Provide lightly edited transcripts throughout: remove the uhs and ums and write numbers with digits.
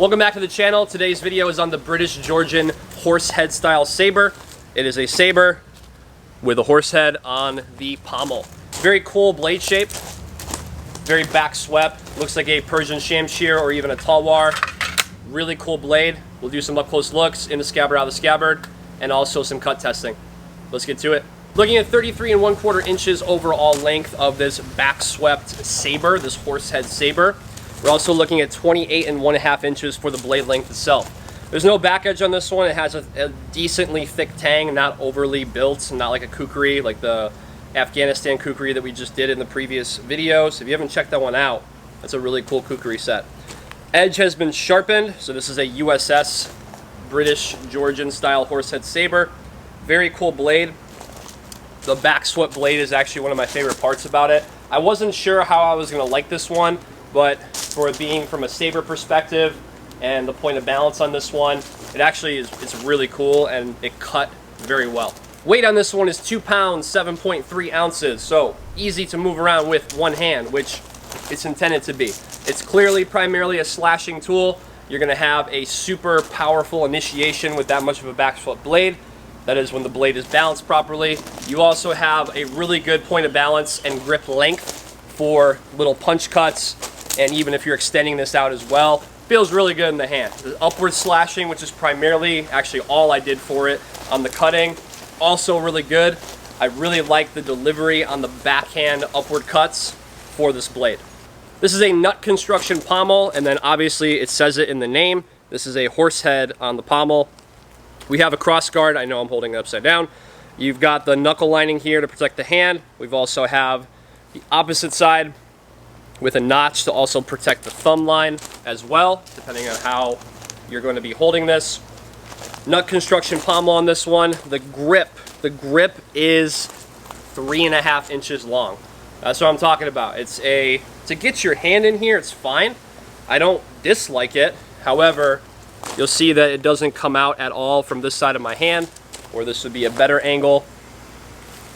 Welcome back to the channel. Today's video is on the British Georgian horse head style saber. It is a saber with a horse head on the pommel. Very cool blade shape, very back swept. Looks like a Persian Shamshir or even a Talwar. Really cool blade. We'll do some up close looks in the scabbard, out of the scabbard, and also some cut testing. Let's get to it. Looking at 33 1/4 inches overall length of this back swept saber, this horse head saber. We're also looking at 28 1/2 inches for the blade length itself. There's no back edge on this one. It has a decently thick tang, not overly built, not like a kukri, like the Afghanistan kukri that we just did in the previous videos. If you haven't checked that one out, that's a really cool kukri set. Edge has been sharpened, so this is a USS British Georgian style horsehead saber. Very cool blade. The back swept blade is actually one of my favorite parts about it. I wasn't sure how I was going to like this one, but for it being from a saber perspective and the point of balance on this one, it actually is, it's really cool, and it cut very well. Weight on this one is 2 pounds, 7.3 ounces, so easy to move around with one hand, which it's intended to be. It's clearly primarily a slashing tool. You're going to have a super powerful initiation with that much of a back swept blade. That is when the blade is balanced properly. You also have a really good point of balance and grip length for little punch cuts, and even if you're extending this out as well, feels really good in the hand. The upward slashing, which is primarily actually all I did for it on the cutting, also really good. I really like the delivery on the backhand upward cuts for this blade. This is a nut construction pommel, and then obviously it says it in the name. This is a horse head on the pommel. We have a cross guard. I know I'm holding it upside down. You've got the knuckle lining here to protect the hand. We've also have the opposite side with a notch to also protect the thumb line as well, depending on how you're going to be holding this. Nut construction pommel on this one. The grip is 3.5 inches long. That's what I'm talking about. It's to get your hand in here, it's fine. I don't dislike it. However, you'll see that it doesn't come out at all from this side of my hand, or this would be a better angle.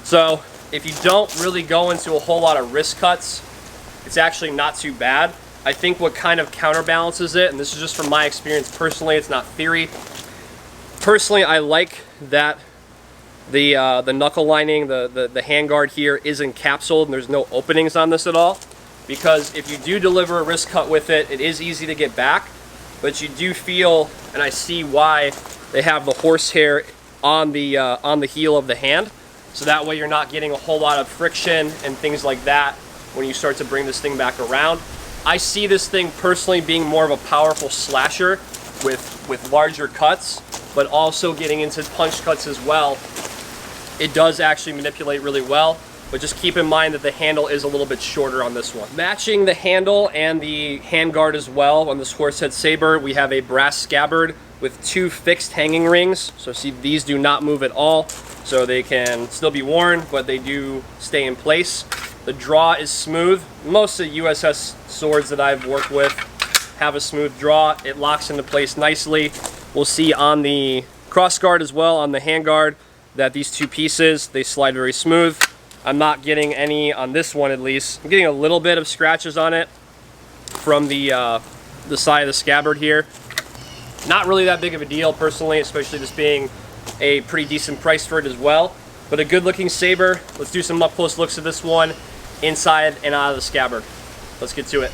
So if you don't really go into a whole lot of wrist cuts, it's actually not too bad. I think what kind of counterbalances it, and this is just from my experience personally, it's not theory. Personally, I like that the knuckle lining, the hand guard here is encapsulated, and there's no openings on this at all. Because if you do deliver a wrist cut with it, it is easy to get back. But you do feel, and I see why they have the horsehair on the heel of the hand, so that way you're not getting a whole lot of friction and things like that when you start to bring this thing back around. I see this thing personally being more of a powerful slasher with larger cuts, but also getting into punch cuts as well. It does actually manipulate really well. But just keep in mind that the handle is a little bit shorter on this one. Matching the handle and the handguard as well on this horsehead saber, we have a brass scabbard with 2 fixed hanging rings. So see, these do not move at all. So they can still be worn, but they do stay in place. The draw is smooth. Most of the USS swords that I've worked with have a smooth draw. It locks into place nicely. We'll see on the crossguard as well, on the handguard, that these 2 pieces, they slide very smooth. I'm not getting any on this one, at least. I'm getting a little bit of scratches on it from the side of the scabbard here. Not really that big of a deal personally, especially this being a pretty decent price for it as well. But a good looking saber. Let's do some up close looks of this one inside and out of the scabbard. Let's get to it.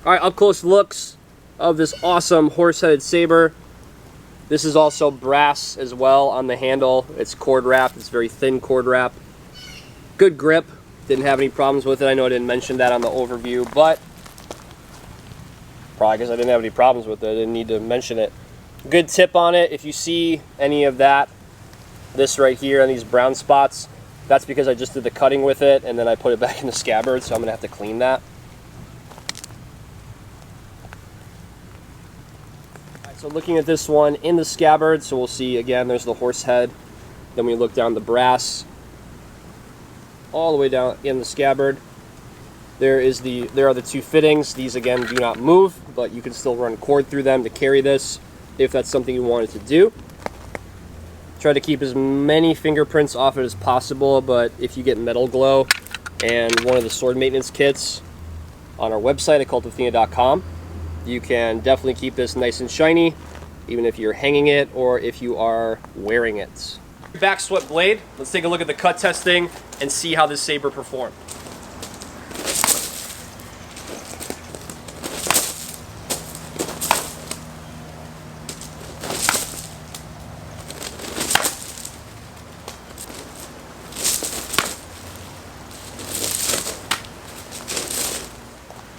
All right, up close looks of this awesome horse-headed saber. This is also brass as well on the handle. It's cord wrapped. It's very thin cord wrap. Good grip, didn't have any problems with it. I know I didn't mention that on the overview, but probably because I didn't have any problems with it, I didn't need to mention it. Good tip on it, if you see any of that, this right here on these brown spots, that's because I just did the cutting with it and then I put it back in the scabbard, so I'm gonna have to clean that. All right, so looking at this one in the scabbard, so we'll see again, there's the horse head, then we look down the brass, all the way down in the scabbard. There are the 2 fittings. These again do not move, but you can still run cord through them to carry this if that's something you wanted to do. Try to keep as many fingerprints off it as possible, but if you get metal glow and one of the sword maintenance kits on our website at cultofathena.com, you can definitely keep this nice and shiny, even if you're hanging it or if you are wearing it. Back swept blade. Let's take a look at the cut testing and see how this Saber performed.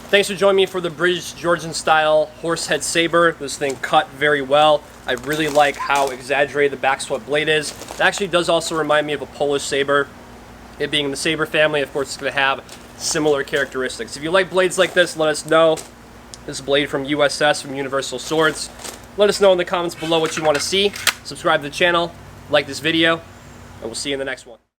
Thanks for joining me for the British Georgian style horsehead saber. This thing cut very well. I really like how exaggerated the back swept blade is. It actually does also remind me of a Polish saber. It being in the Saber family, of course, it's going to have similar characteristics. If you like blades like this, let us know. This is a blade from USS, from Universal Swords. Let us know in the comments below what you want to see. Subscribe to the channel, like this video, and we'll see you in the next one.